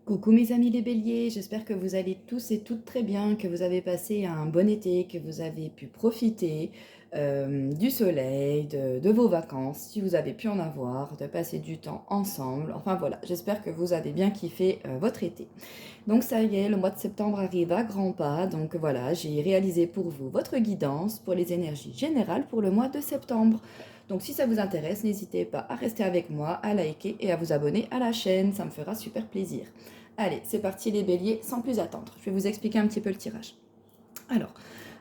Coucou mes amis les béliers, j'espère que vous allez tous et toutes très bien, que vous avez passé un bon été, que vous avez pu profiter du soleil, de vos vacances, si vous avez pu en avoir, de passer du temps ensemble. Enfin voilà, j'espère que vous avez bien kiffé votre été. Donc ça y est, le mois de septembre arrive à grands pas, donc voilà, j'ai réalisé pour vous votre guidance pour les énergies générales pour le mois de septembre. Donc si ça vous intéresse, n'hésitez pas à rester avec moi, à liker et à vous abonner à la chaîne, ça me fera super plaisir. Allez, c'est parti les béliers, sans plus attendre. Je vais vous expliquer un petit peu le tirage. Alors,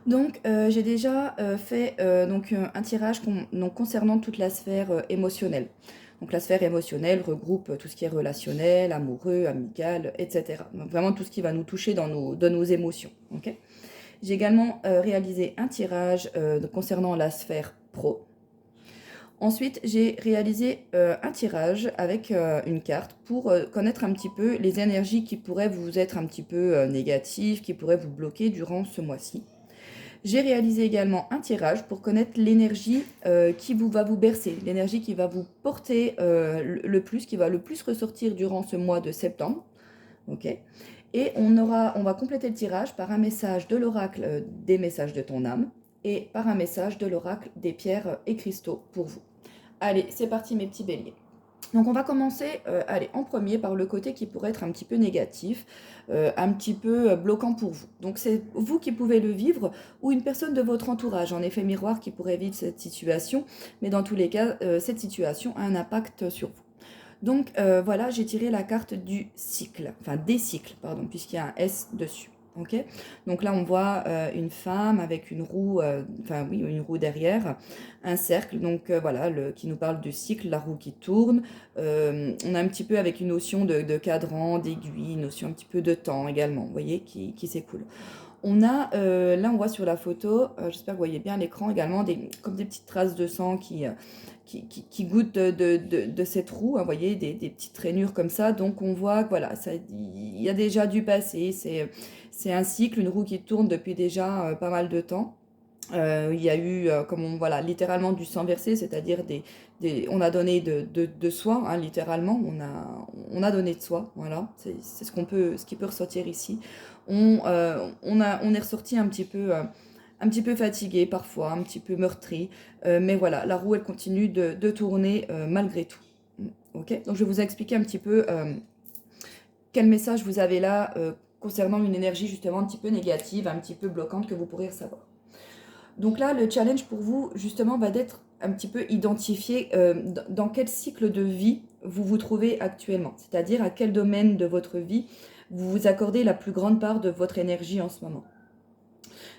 j'ai déjà fait un tirage concernant toute la sphère émotionnelle. Donc la sphère émotionnelle regroupe tout ce qui est relationnel, amoureux, amical, etc. Donc vraiment tout ce qui va nous toucher dans nos émotions. Okay, j'ai également réalisé un tirage concernant la sphère pro. Ensuite, j'ai réalisé un tirage avec une carte pour connaître un petit peu les énergies qui pourraient vous être un petit peu négatives, qui pourraient vous bloquer durant ce mois-ci. J'ai réalisé également un tirage pour connaître l'énergie va vous bercer, l'énergie qui va vous porter le plus, qui va le plus ressortir durant ce mois de septembre. Okay, et on va compléter le tirage par un message de l'oracle des messages de ton âme et par un message de l'oracle des pierres et cristaux pour vous. Allez, c'est parti mes petits béliers. Donc on va commencer en premier par le côté qui pourrait être un petit peu négatif, un petit peu bloquant pour vous. Donc c'est vous qui pouvez le vivre ou une personne de votre entourage, en effet miroir, qui pourrait vivre cette situation, mais dans tous les cas, cette situation a un impact sur vous. Donc voilà, j'ai tiré la carte du cycle, enfin des cycles, pardon, puisqu'il y a un S dessus. Ok, donc là on voit une femme avec une roue, une roue derrière, un cercle, donc voilà, qui nous parle du cycle, la roue qui tourne. On a un petit peu avec une notion de cadran, d'aiguille, une notion un petit peu de temps également, vous voyez, qui s'écoule. On a, là on voit sur la photo, j'espère que vous voyez bien l'écran également, comme des petites traces de sang qui goûtent de cette roue, hein, vous voyez, des petites rainures comme ça. Donc on voit que voilà, il y a déjà du passé, c'est un cycle, une roue qui tourne depuis déjà pas mal de temps. Il y a eu, voilà, littéralement du sang versé, c'est-à-dire on a donné de soi, hein, littéralement, on a donné de soi, voilà, c'est ce qui peut ressortir ici. On est ressorti un petit peu fatigué parfois, un petit peu meurtri, mais voilà, la roue elle continue de tourner malgré tout. Ok, donc je vais vous expliquer un petit peu quel message vous avez là concernant une énergie justement un petit peu négative, un petit peu bloquante que vous pourrez recevoir. Donc là, le challenge pour vous, justement, va d'être un petit peu identifié dans quel cycle de vie vous vous trouvez actuellement. C'est-à-dire à quel domaine de votre vie vous vous accordez la plus grande part de votre énergie en ce moment.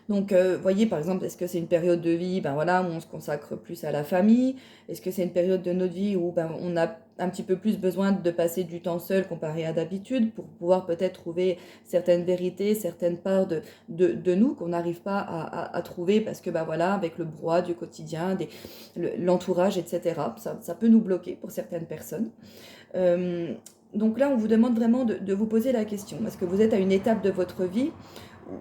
Donc, voyez, par exemple, est-ce que c'est une période de vie où on se consacre plus à la famille? Est-ce que c'est une période de notre vie où on a un petit peu plus besoin de passer du temps seul comparé à d'habitude pour pouvoir peut-être trouver certaines vérités, certaines parts de nous qu'on n'arrive pas à trouver parce que avec le brouhaha du quotidien, l'entourage, etc. Ça peut nous bloquer pour certaines personnes. Donc là, on vous demande vraiment de vous poser la question. Est-ce que vous êtes à une étape de votre vie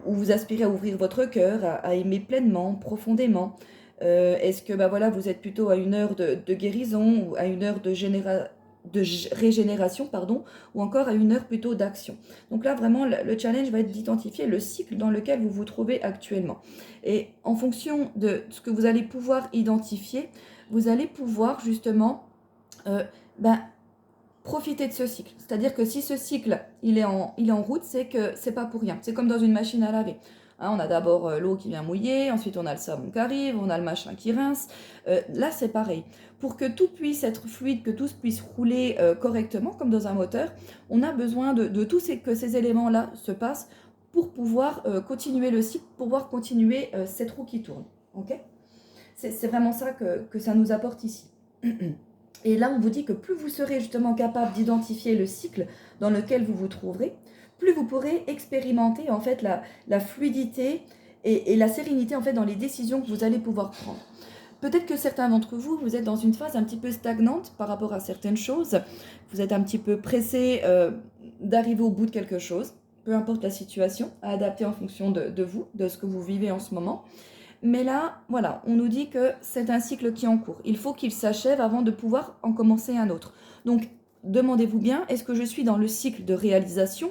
où vous aspirez à ouvrir votre cœur, à aimer pleinement, profondément? Est-ce que vous êtes plutôt à une heure de guérison ou à une heure de régénération, pardon, ou encore à une heure plutôt d'action? Donc là, vraiment, le challenge va être d'identifier le cycle dans lequel vous vous trouvez actuellement. Et en fonction de ce que vous allez pouvoir identifier, vous allez pouvoir justement euh, ben, profiter de ce cycle. C'est-à-dire que si ce cycle, il est en route, c'est que c'est pas pour rien. C'est comme dans une machine à laver. Hein, on a d'abord l'eau qui vient mouiller, ensuite on a le savon qui arrive, on a le machin qui rince. Là, c'est pareil. Pour que tout puisse être fluide, que tout puisse rouler correctement, comme dans un moteur, on a besoin de que ces éléments-là se passent pour pouvoir continuer le cycle, pour pouvoir continuer cette roue qui tourne. Okay, c'est vraiment ça que ça nous apporte ici. Et là, on vous dit que plus vous serez justement capable d'identifier le cycle dans lequel vous vous trouverez, plus vous pourrez expérimenter en fait la fluidité et la sérénité en fait dans les décisions que vous allez pouvoir prendre. Peut-être que certains d'entre vous, vous êtes dans une phase un petit peu stagnante par rapport à certaines choses. Vous êtes un petit peu pressé d'arriver au bout de quelque chose, peu importe la situation, à adapter en fonction de vous, de ce que vous vivez en ce moment. Mais là, voilà, on nous dit que c'est un cycle qui est en cours. Il faut qu'il s'achève avant de pouvoir en commencer un autre. Donc, demandez-vous bien, est-ce que je suis dans le cycle de réalisation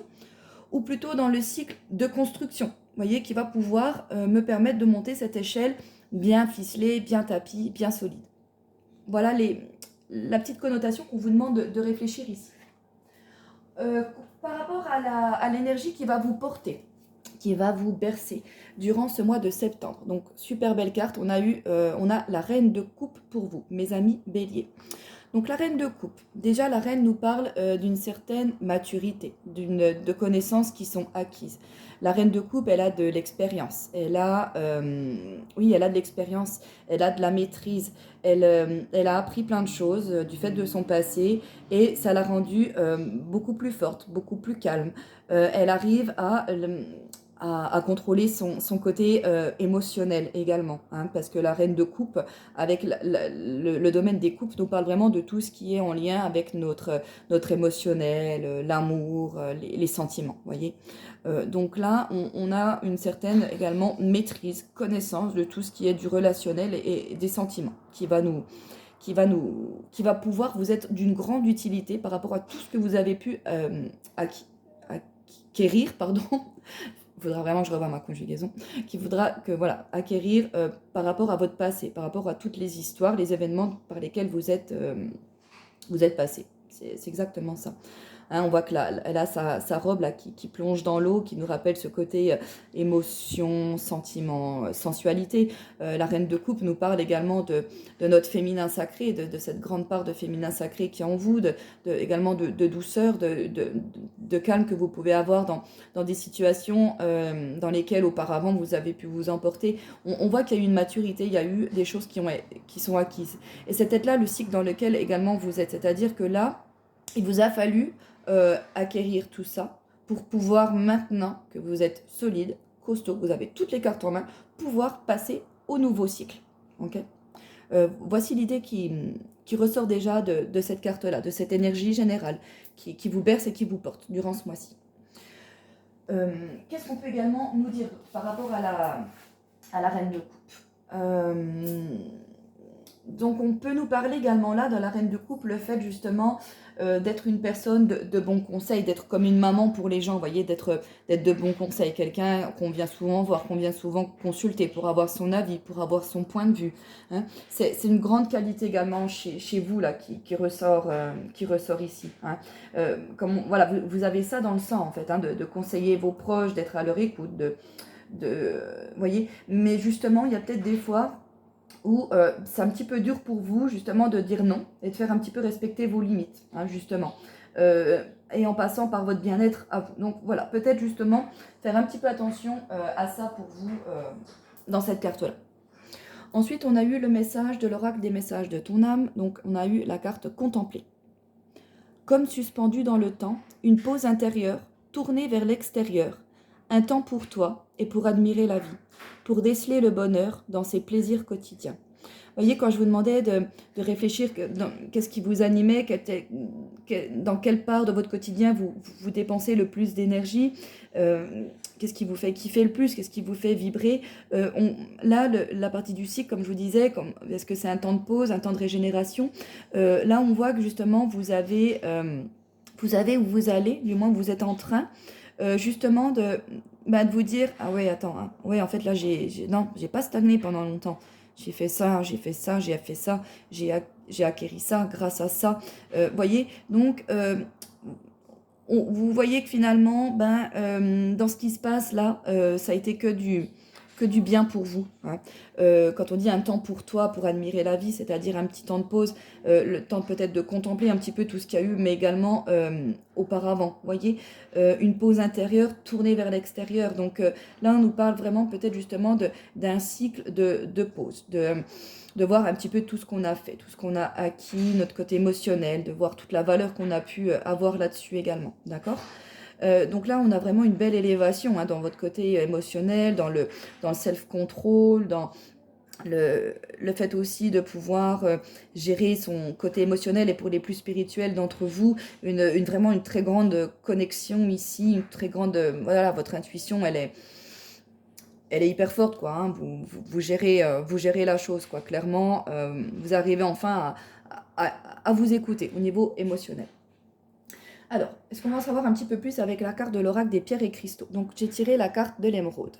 ou plutôt dans le cycle de construction, vous voyez, qui va pouvoir me permettre de monter cette échelle bien ficelée, bien tapie, bien solide. Voilà la petite connotation qu'on vous demande de réfléchir ici. Par rapport à l'énergie qui va vous porter, qui va vous bercer durant ce mois de septembre. Donc, super belle carte. On a la reine de coupe pour vous, mes amis béliers. Donc, la reine de coupe. Déjà, la reine nous parle d'une certaine maturité, de connaissances qui sont acquises. La reine de coupe, elle a de l'expérience. Oui, elle a de l'expérience. Elle a de la maîtrise. Elle a appris plein de choses du fait de son passé et ça l'a rendue beaucoup plus forte, beaucoup plus calme. Elle arrive à contrôler son côté émotionnel également, hein, parce que la reine de coupe, avec le domaine des coupes, nous parle vraiment de tout ce qui est en lien avec notre émotionnel, l'amour, les sentiments, voyez. Donc là, on a une certaine également maîtrise, connaissance de tout ce qui est du relationnel et des sentiments, qui va pouvoir vous être d'une grande utilité par rapport à tout ce que vous avez pu acquérir, pardon. Il faudra vraiment que je revoie ma conjugaison, qui voudra que, voilà, acquérir par rapport à votre passé, par rapport à toutes les histoires, les événements par lesquels vous êtes passé. C'est exactement ça. Hein, on voit que là, elle a sa robe là, qui plonge dans l'eau, qui nous rappelle ce côté émotion, sentiment, sensualité. La reine de coupe nous parle également de notre féminin sacré, de cette grande part de féminin sacré qui est en vous, également de douceur, de calme que vous pouvez avoir dans des situations dans lesquelles auparavant vous avez pu vous emporter. On voit qu'il y a eu une maturité, il y a eu des choses qui sont acquises. Et c'est peut-être là le cycle dans lequel également vous êtes. C'est-à-dire que là, il vous a fallu acquérir tout ça pour pouvoir, maintenant que vous êtes solide, costaud, vous avez toutes les cartes en main, pouvoir passer au nouveau cycle. Okay, voici l'idée qui ressort déjà de cette carte-là, de cette énergie générale qui vous berce et qui vous porte durant ce mois-ci. Qu'est-ce qu'on peut également nous dire par rapport à la reine de coupe? Donc on peut nous parler également là, dans la reine de coupe, le fait justement d'être une personne de bons conseils, d'être comme une maman pour les gens, vous voyez, d'être de bons conseils, quelqu'un qu'on vient souvent voir, qu'on vient souvent consulter pour avoir son avis, pour avoir son point de vue. Hein. C'est une grande qualité également chez vous là qui ressort ici. Hein. Voilà, vous avez ça dans le sang en fait, hein, de conseiller vos proches, d'être à leur écoute, voyez. Mais justement, il y a peut-être des fois où c'est un petit peu dur pour vous justement de dire non et de faire un petit peu respecter vos limites, hein, justement. Et en passant par votre bien-être à vous. Donc voilà, peut-être justement faire un petit peu attention à ça pour vous dans cette carte-là. Ensuite, on a eu le message de l'oracle des messages de ton âme. Donc on a eu la carte contempler. Comme suspendue dans le temps, une pause intérieure tournée vers l'extérieur. Un temps pour toi et pour admirer la vie, pour déceler le bonheur dans ses plaisirs quotidiens. Vous voyez, quand je vous demandais de réfléchir, qu'est-ce qui vous animait, dans quelle part de votre quotidien vous dépensez le plus d'énergie, qu'est-ce qui vous fait kiffer le plus, qu'est-ce qui vous fait vibrer. Là, la partie du cycle, comme je vous disais, est-ce que c'est un temps de pause, un temps de régénération, là on voit que justement vous avez où vous allez, du moins vous êtes en train justement de vous dire, ah ouais, attends, hein, ouais, en fait là, j'ai pas stagné pendant longtemps. J'ai fait ça, j'ai fait ça, j'ai fait ça, j'ai acquéri ça grâce à ça. Voyez, donc vous voyez que finalement, dans ce qui se passe là, ça a été que du bien pour vous. Hein. Quand on dit un temps pour toi, pour admirer la vie, c'est-à-dire un petit temps de pause, le temps peut-être de contempler un petit peu tout ce qu'il y a eu, mais également auparavant. Voyez, une pause intérieure tournée vers l'extérieur. Donc là, on nous parle vraiment peut-être justement d'un cycle de pause, de voir un petit peu tout ce qu'on a fait, tout ce qu'on a acquis, notre côté émotionnel, de voir toute la valeur qu'on a pu avoir là-dessus également. D'accord ? Donc là, on a vraiment une belle élévation hein, dans votre côté émotionnel, dans le self-control, dans le fait aussi de pouvoir gérer son côté émotionnel et pour les plus spirituels d'entre vous, vraiment une très grande connexion ici, une très grande... voilà, votre intuition, elle est hyper forte, quoi. Hein, vous gérez la chose, quoi. Clairement, vous arrivez enfin à vous écouter au niveau émotionnel. Alors, est-ce qu'on va en savoir un petit peu plus avec la carte de l'oracle des pierres et cristaux? Donc, j'ai tiré la carte de l'émeraude.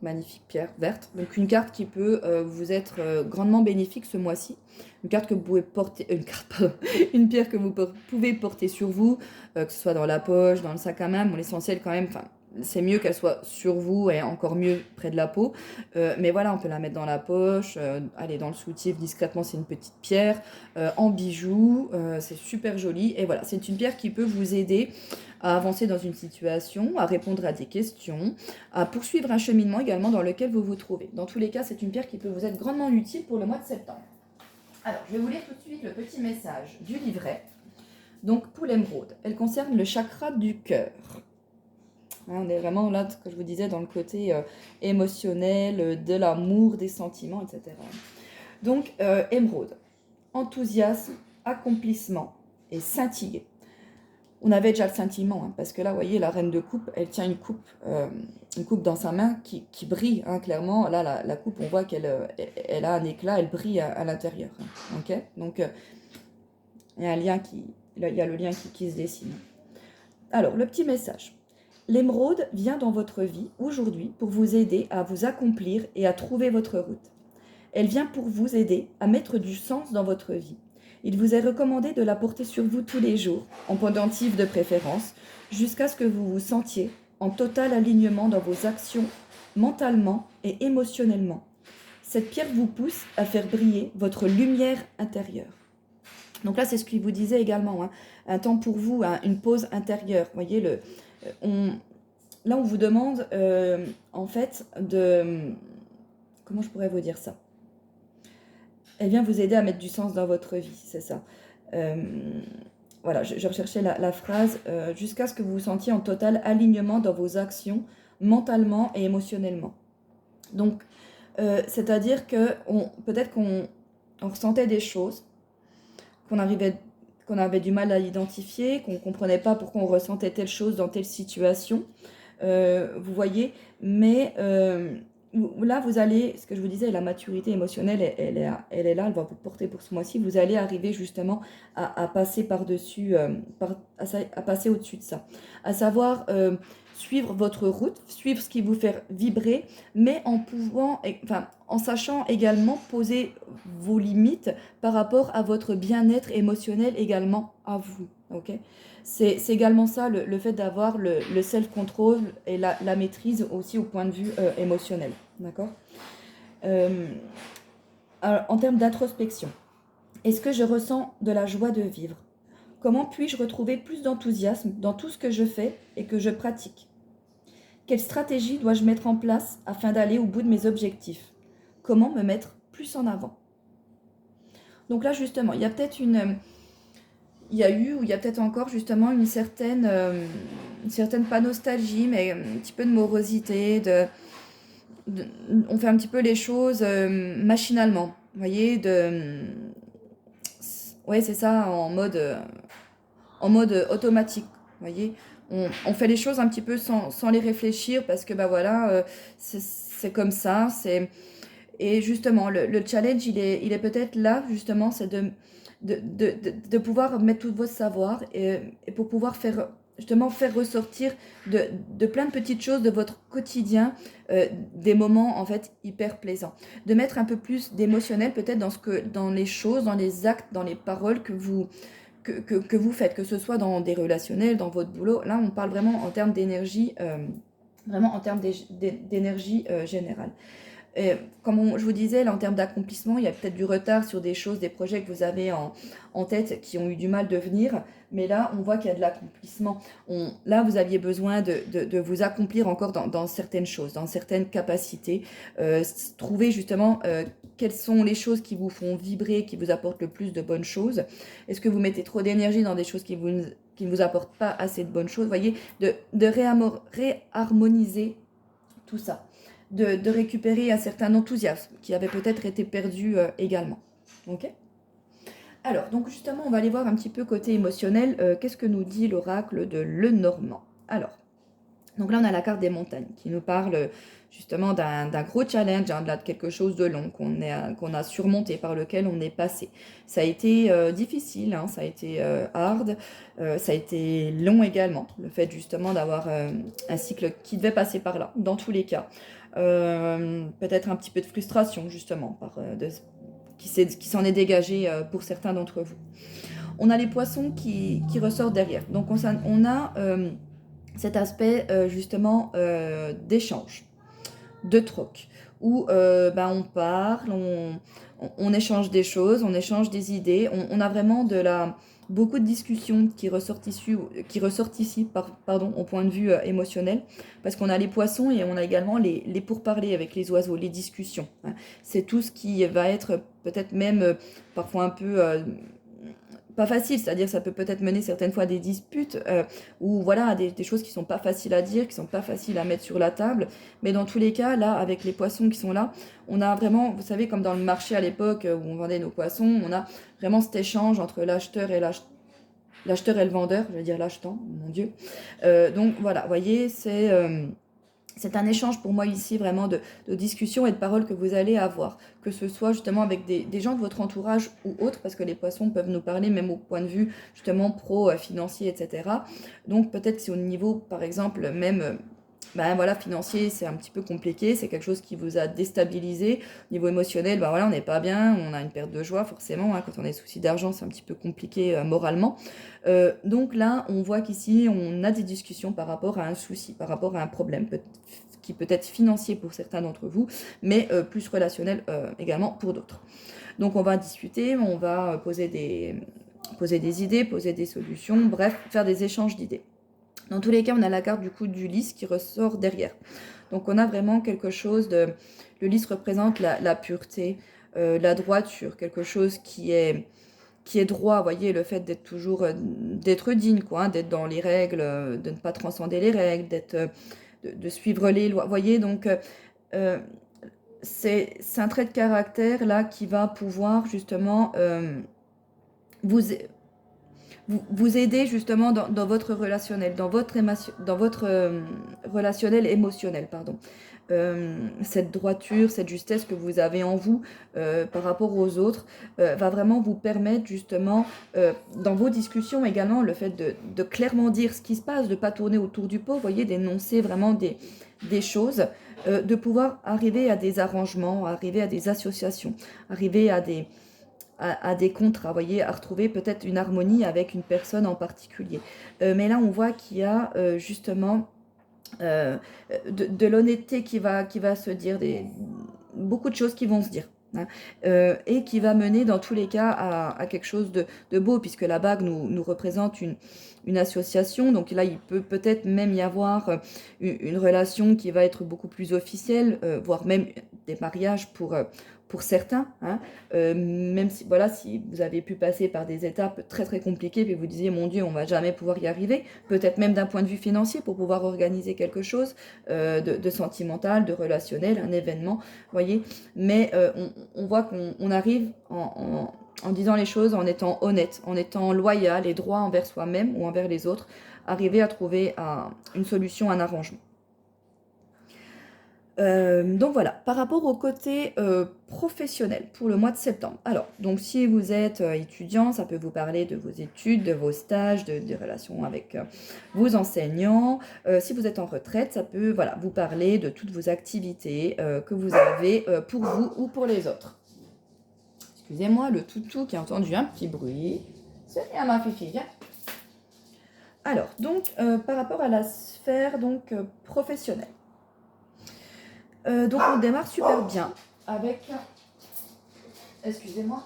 Magnifique pierre verte. Donc, une carte qui peut vous être grandement bénéfique ce mois-ci. Une carte que vous pouvez porter... Une carte, pardon. Une pierre que vous pouvez porter sur vous, que ce soit dans la poche, dans le sac à main. Bon, l'essentiel quand même... C'est mieux qu'elle soit sur vous et encore mieux près de la peau. Mais voilà, on peut la mettre dans la poche, aller dans le soutif discrètement, c'est une petite pierre. En bijoux, c'est super joli. Et voilà, c'est une pierre qui peut vous aider à avancer dans une situation, à répondre à des questions, à poursuivre un cheminement également dans lequel vous vous trouvez. Dans tous les cas, c'est une pierre qui peut vous être grandement utile pour le mois de septembre. Alors, je vais vous lire tout de suite le petit message du livret. Donc, pour l'émeraude, elle concerne le chakra du cœur. On est vraiment là, ce que je vous disais, dans le côté émotionnel, de l'amour, des sentiments, etc. Donc, émeraude, enthousiasme, accomplissement et scintiller. On avait déjà le scintillement, hein, parce que là, vous voyez, la reine de coupe, elle tient une coupe dans sa main qui brille, hein, clairement. Là, la coupe, on voit qu'elle elle a un éclat, elle brille à l'intérieur. Hein, ok. Donc, il y a un lien il y a le lien qui se dessine. Alors, le petit message. L'émeraude vient dans votre vie aujourd'hui pour vous aider à vous accomplir et à trouver votre route. Elle vient pour vous aider à mettre du sens dans votre vie. Il vous est recommandé de la porter sur vous tous les jours, en pendentif de préférence, jusqu'à ce que vous vous sentiez en total alignement dans vos actions, mentalement et émotionnellement. Cette pierre vous pousse à faire briller votre lumière intérieure. Donc là, c'est ce qu'il vous disait également, hein, un temps pour vous, hein, une pause intérieure. Vous voyez, là, on vous demande, en fait, comment je pourrais vous dire ça? Elle vient vous aider à mettre du sens dans votre vie, c'est ça. Voilà, je recherchais la phrase, jusqu'à ce que vous vous sentiez en total alignement dans vos actions, mentalement et émotionnellement. Donc, c'est-à-dire que peut-être qu'on ressentait des choses, qu'on avait du mal à identifier, qu'on ne comprenait pas pourquoi on ressentait telle chose dans telle situation, vous voyez, mais là, vous allez, ce que je vous disais, la maturité émotionnelle, elle est là, elle va vous porter pour ce mois-ci. Vous allez arriver justement à passer par-dessus, à passer au-dessus de ça. À savoir suivre votre route, suivre ce qui vous fait vibrer, mais en sachant également poser vos limites par rapport à votre bien-être émotionnel également à vous. Ok. C'est également ça, le fait d'avoir le self-control et la maîtrise aussi au point de vue émotionnel. D'accord. En termes d'introspection, est-ce que je ressens de la joie de vivre? Comment puis-je retrouver plus d'enthousiasme dans tout ce que je fais et que je pratique? Quelle stratégie dois-je mettre en place afin d'aller au bout de mes objectifs? Comment me mettre plus en avant? Donc là, justement, il y a peut-être il y a eu, ou il y a peut-être encore justement une certaine pas nostalgie, mais un petit peu de morosité, on fait un petit peu les choses machinalement, vous voyez, ouais, c'est ça, en mode automatique, vous voyez. On fait les choses un petit peu sans les réfléchir parce que, bah voilà, c'est comme ça, Et justement, le challenge, il est peut-être là, justement, c'est de pouvoir mettre tout votre savoir et pour pouvoir justement faire ressortir de plein de petites choses de votre quotidien, des moments, en fait, hyper plaisants. De mettre un peu plus d'émotionnel, peut-être, dans les choses, dans les actes, dans les paroles que vous faites, que ce soit dans des relationnels, dans votre boulot. Là, on parle vraiment en termes d'énergie, d'énergie générale. Comme je vous disais, là, en termes d'accomplissement, il y a peut-être du retard sur des choses, des projets que vous avez en tête qui ont eu du mal de venir. Mais là, on voit qu'il y a de l'accomplissement. Là, vous aviez besoin de vous accomplir encore dans certaines choses, dans certaines capacités. Trouver justement quelles sont les choses qui vous font vibrer, qui vous apportent le plus de bonnes choses. Est-ce que vous mettez trop d'énergie dans des choses qui ne vous apportent pas assez de bonnes choses? Vous voyez, de réharmoniser tout ça. De récupérer un certain enthousiasme qui avait peut-être été perdu également. Ok. Alors, donc justement, on va aller voir un petit peu côté émotionnel. Qu'est-ce que nous dit l'oracle de Lenormand? Alors, Donc là, on a la carte des montagnes qui nous parle justement d'un gros challenge, hein, de quelque chose de long qu'on a surmonté, par lequel on est passé. Ça a été difficile, hein, ça a été hard, ça a été long également, le fait justement d'avoir un cycle qui devait passer par là, dans tous les cas. Peut-être un petit peu de frustration justement qui s'en est dégagé pour certains d'entre vous. On a les poissons qui ressortent derrière. Donc on a cet aspect justement d'échange, de troc, où ben, on parle, on échange des choses, on échange des idées, on a vraiment beaucoup de discussions qui ressortent ici pardon, au point de vue émotionnel, parce qu'on a les poissons et on a également les pourparlers avec les oiseaux, les discussions, hein. C'est tout ce qui va être peut-être même parfois un peu pas facile, c'est-à-dire ça peut peut-être mener certaines fois à des disputes ou voilà, des choses qui sont pas faciles à dire, qui sont pas faciles à mettre sur la table, mais dans tous les cas, là, avec les poissons qui sont là, on a vraiment, vous savez, comme dans le marché à l'époque où on vendait nos poissons, on a vraiment cet échange entre l'acheteur et le vendeur, je veux dire l'achetant, mon Dieu. Donc voilà, vous voyez, c'est un échange pour moi ici vraiment de discussions et de paroles que vous allez avoir, que ce soit justement avec des gens de votre entourage ou autres, parce que les poissons peuvent nous parler même au point de vue justement pro-financier, etc. Donc peut-être si au niveau, par exemple, même ben voilà, financier, c'est un petit peu compliqué, c'est quelque chose qui vous a déstabilisé. Au niveau émotionnel, ben voilà, on n'est pas bien, on a une perte de joie forcément, hein, quand on a des soucis d'argent, c'est un petit peu compliqué moralement. Donc là, on voit qu'ici, on a des discussions par rapport à un souci, par rapport à un problème, qui peut être financier pour certains d'entre vous, mais plus relationnel également pour d'autres. Donc on va discuter, on va poser des idées, poser des solutions, bref, faire des échanges d'idées. Dans tous les cas, on a la carte du coup du lys qui ressort derrière. Donc on a vraiment quelque chose de... Le lys représente la pureté, la droiture, quelque chose qui est droit, vous voyez, le fait d'être toujours, d'être digne, quoi, hein, d'être dans les règles, de ne pas transcender les règles, de suivre les lois, vous voyez, donc euh, c'est un trait de caractère là qui va pouvoir justement vous, vous aider justement dans votre relationnel, dans votre relationnel émotionnel, pardon. Cette droiture, cette justesse que vous avez en vous par rapport aux autres va vraiment vous permettre justement dans vos discussions également le fait de clairement dire ce qui se passe, de ne pas tourner autour du pot, vous voyez, d'énoncer vraiment des choses, de pouvoir arriver à des arrangements, arriver à des associations, arriver à des contrats, voyez, à retrouver peut-être une harmonie avec une personne en particulier. Mais là, on voit qu'il y a justement euh, de l'honnêteté qui va se dire, beaucoup de choses qui vont se dire, hein, et qui va mener dans tous les cas à quelque chose de beau, puisque la bague nous représente une association. Donc là, il peut peut-être même y avoir une relation qui va être beaucoup plus officielle, voire même des mariages pour certains, hein, même si, voilà, si vous avez pu passer par des étapes très très compliquées, puis vous disiez, mon Dieu, on va jamais pouvoir y arriver, peut-être même d'un point de vue financier, pour pouvoir organiser quelque chose de sentimental, de relationnel, un événement, voyez, mais on voit qu'on arrive en disant les choses, en étant honnête, en étant loyal et droit envers soi-même ou envers les autres, arriver à trouver une solution, un arrangement. Donc voilà, par rapport au côté professionnel pour le mois de septembre. Alors, donc si vous êtes étudiant, ça peut vous parler de vos études, de vos stages, des relations avec vos enseignants. Si vous êtes en retraite, ça peut voilà, vous parler de toutes vos activités que vous avez pour vous ou pour les autres. Excusez-moi, le toutou qui a entendu un petit bruit. C'est bien ma fifi, viens. Alors, donc, par rapport à la sphère donc, professionnelle. Donc on démarre super bien avec... Excusez-moi.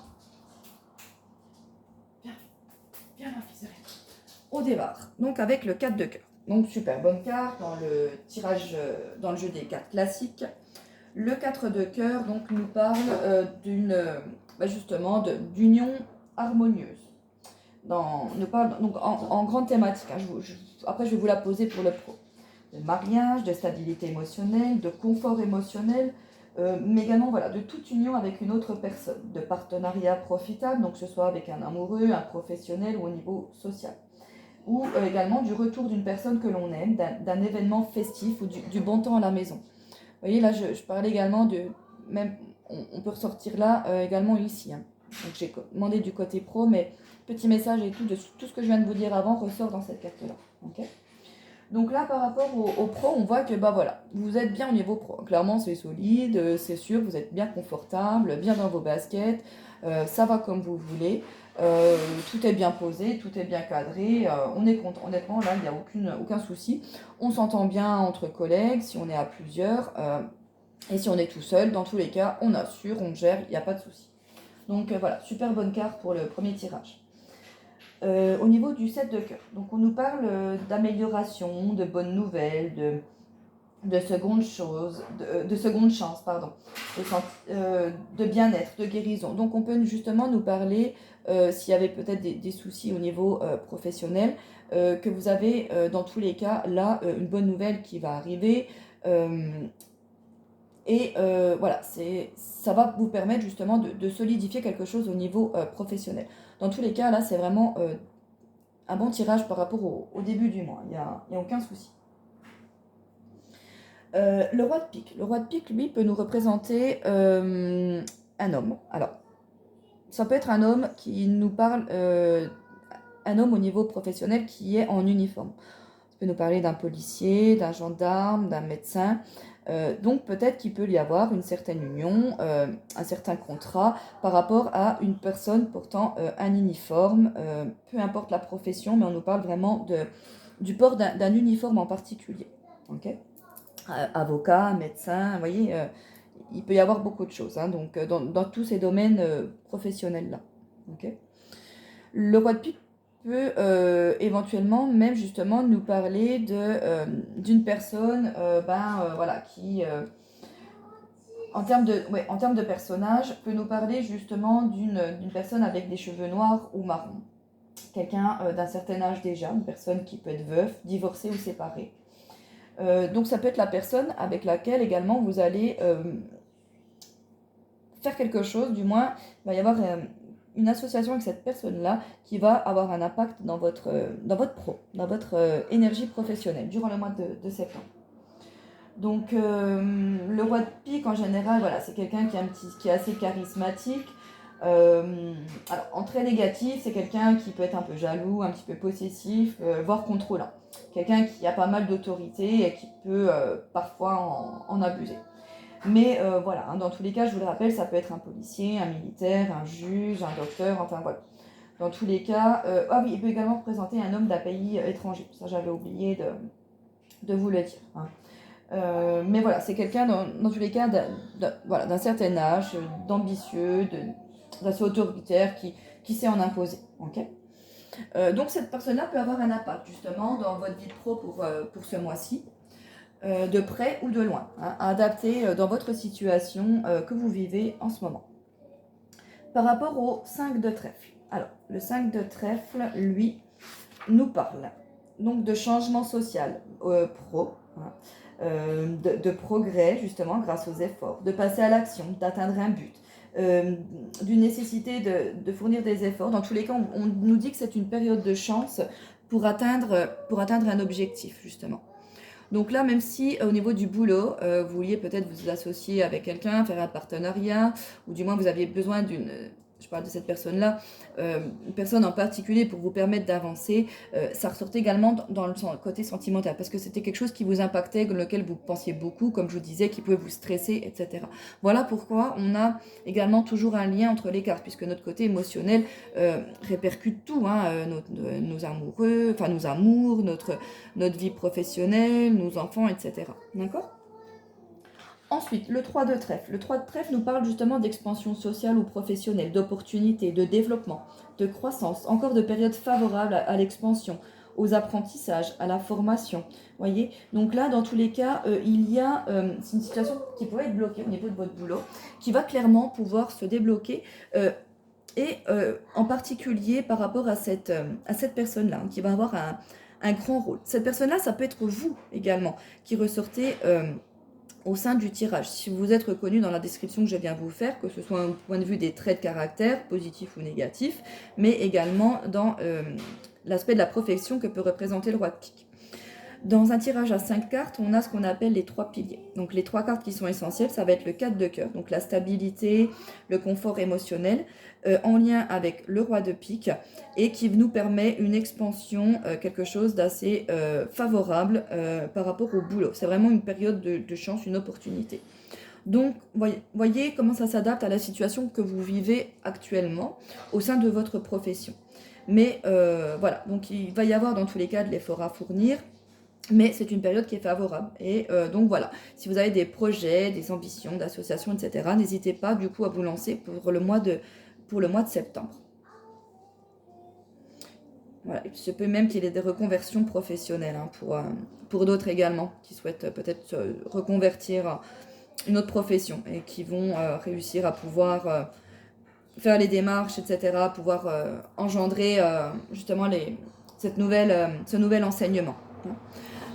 Viens ma fille, on démarre donc avec le 4 de cœur. Donc super bonne carte dans le tirage, dans le jeu des cartes classiques. Le 4 de cœur donc nous parle justement d'union harmonieuse. Nous parle donc en grande thématique. Hein, après je vais vous la poser pour le pro. De mariage, de stabilité émotionnelle, de confort émotionnel, mais également voilà, de toute union avec une autre personne, de partenariat profitable, donc que ce soit avec un amoureux, un professionnel ou au niveau social. ou également du retour d'une personne que l'on aime, d'un événement festif ou du bon temps à la maison. Vous voyez, là, je parlais également de... Même, on peut ressortir là également ici. Hein. Donc, j'ai demandé du côté pro, mais petit message et tout, de tout ce que je viens de vous dire avant ressort dans cette carte-là. Okay, donc là, par rapport au pro, on voit que bah voilà, vous êtes bien au niveau pro. Clairement, c'est solide, c'est sûr, vous êtes bien confortable, bien dans vos baskets, ça va comme vous voulez, tout est bien posé, tout est bien cadré, on est content. Honnêtement, là, il n'y a aucun souci. On s'entend bien entre collègues, si on est à plusieurs, et si on est tout seul, dans tous les cas, on assure, on gère, il n'y a pas de souci. Donc voilà, super bonne carte pour le premier tirage. Au niveau du 7 de cœur, donc on nous parle d'amélioration, de bonnes nouvelles, de secondes choses, de seconde chance, pardon, de bien-être, de guérison. Donc on peut justement nous parler, s'il y avait peut-être des soucis au niveau professionnel, que vous avez dans tous les cas là une bonne nouvelle qui va arriver. Et voilà, ça va vous permettre justement de solidifier quelque chose au niveau professionnel. Dans tous les cas, là, c'est vraiment un bon tirage par rapport au début du mois. Il n'y a aucun souci. Le roi de pique. Le roi de pique, lui, peut nous représenter un homme. Alors, ça peut être un homme qui nous parle, un homme au niveau professionnel qui est en uniforme. Ça peut nous parler d'un policier, d'un gendarme, d'un médecin. Donc peut-être qu'il peut y avoir une certaine union, un certain contrat par rapport à une personne portant un uniforme, peu importe la profession, mais on nous parle vraiment du port d'un uniforme en particulier. Okay, avocat, médecin, vous voyez, il peut y avoir beaucoup de choses, hein, donc dans tous ces domaines professionnels-là. Okay, le roi de pique peut éventuellement même justement nous parler d'une personne voilà, qui, en termes de personnage, peut nous parler justement d'une personne avec des cheveux noirs ou marrons. Quelqu'un d'un certain âge déjà, une personne qui peut être veuve, divorcée ou séparée. Donc ça peut être la personne avec laquelle également vous allez faire quelque chose, du moins il va y avoir une association avec cette personne-là qui va avoir un impact dans votre énergie professionnelle durant le mois de septembre. Donc le roi de pique en général, voilà, c'est quelqu'un qui est assez charismatique. Alors en très négatif, c'est quelqu'un qui peut être un peu jaloux, un petit peu possessif, voire contrôlant. Quelqu'un qui a pas mal d'autorité et qui peut parfois en abuser. Mais voilà, hein, dans tous les cas, je vous le rappelle, ça peut être un policier, un militaire, un juge, un docteur, enfin voilà. Dans tous les cas, ah oui, il peut également représenter un homme d'un pays étranger. Ça, j'avais oublié de vous le dire. Hein. Mais voilà, c'est quelqu'un, dans tous les cas, voilà, d'un certain âge, d'ambitieux, d'assez autoritaire, qui sait en imposer. Okay, donc cette personne-là peut avoir un impact, justement, dans votre vie pro pour ce mois-ci. De près ou de loin, hein, adapté dans votre situation que vous vivez en ce moment. Par rapport au 5 de trèfle. Alors, le 5 de trèfle, lui, nous parle donc de changement social pro, hein, de progrès, justement, grâce aux efforts, de passer à l'action, d'atteindre un but, d'une nécessité de fournir des efforts. Dans tous les cas, on nous dit que c'est une période de chance pour atteindre un objectif, justement. Donc là, même si au niveau du boulot, vous vouliez peut-être vous associer avec quelqu'un, faire un partenariat, ou du moins vous aviez besoin je parle de cette personne-là, une personne en particulier pour vous permettre d'avancer, ça ressortait également dans le côté sentimental, parce que c'était quelque chose qui vous impactait, dans lequel vous pensiez beaucoup, comme je vous disais, qui pouvait vous stresser, etc. Voilà pourquoi on a également toujours un lien entre les cartes, puisque notre côté émotionnel répercute tout, hein, nos amoureux, enfin nos amours, notre vie professionnelle, nos enfants, etc. D'accord ? Ensuite, le 3 de trèfle. Le 3 de trèfle nous parle justement d'expansion sociale ou professionnelle, d'opportunités, de développement, de croissance, encore de périodes favorables à l'expansion, aux apprentissages, à la formation. Voyez ? Donc là, dans tous les cas, il y a c'est une situation qui pourrait être bloquée au niveau de votre boulot, qui va clairement pouvoir se débloquer, et en particulier par rapport à cette personne-là, hein, qui va avoir un grand rôle. Cette personne-là, ça peut être vous également, qui ressortez au sein du tirage. Si vous êtes reconnu dans la description que je viens vous faire, que ce soit un point de vue des traits de caractère, positifs ou négatifs, mais également dans l'aspect de la profession que peut représenter le roi de pique. Dans un tirage à 5 cartes, on a ce qu'on appelle les 3 piliers. Donc les 3 cartes qui sont essentielles, ça va être le 4 de cœur, donc la stabilité, le confort émotionnel, en lien avec le roi de pique, et qui nous permet une expansion, quelque chose d'assez favorable par rapport au boulot. C'est vraiment une période de chance, une opportunité. Donc, voyez comment ça s'adapte à la situation que vous vivez actuellement au sein de votre profession. Mais voilà, donc il va y avoir dans tous les cas de l'effort à fournir, mais c'est une période qui est favorable. Et donc voilà, si vous avez des projets, des ambitions d'association, etc., n'hésitez pas du coup à vous lancer pour le mois de septembre. Voilà. Il se peut même qu'il y ait des reconversions professionnelles hein, pour d'autres également qui souhaitent peut-être reconvertir une autre profession et qui vont réussir à pouvoir faire les démarches, etc., pouvoir engendrer justement ce nouvel enseignement.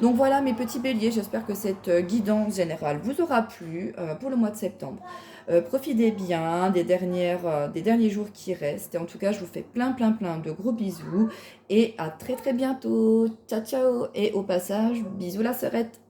Donc voilà mes petits béliers, j'espère que cette guidance générale vous aura plu pour le mois de septembre. Profitez bien des derniers jours qui restent. Et en tout cas, je vous fais plein de gros bisous. Et à très bientôt. Ciao, ciao. Et au passage, bisous la sœurette.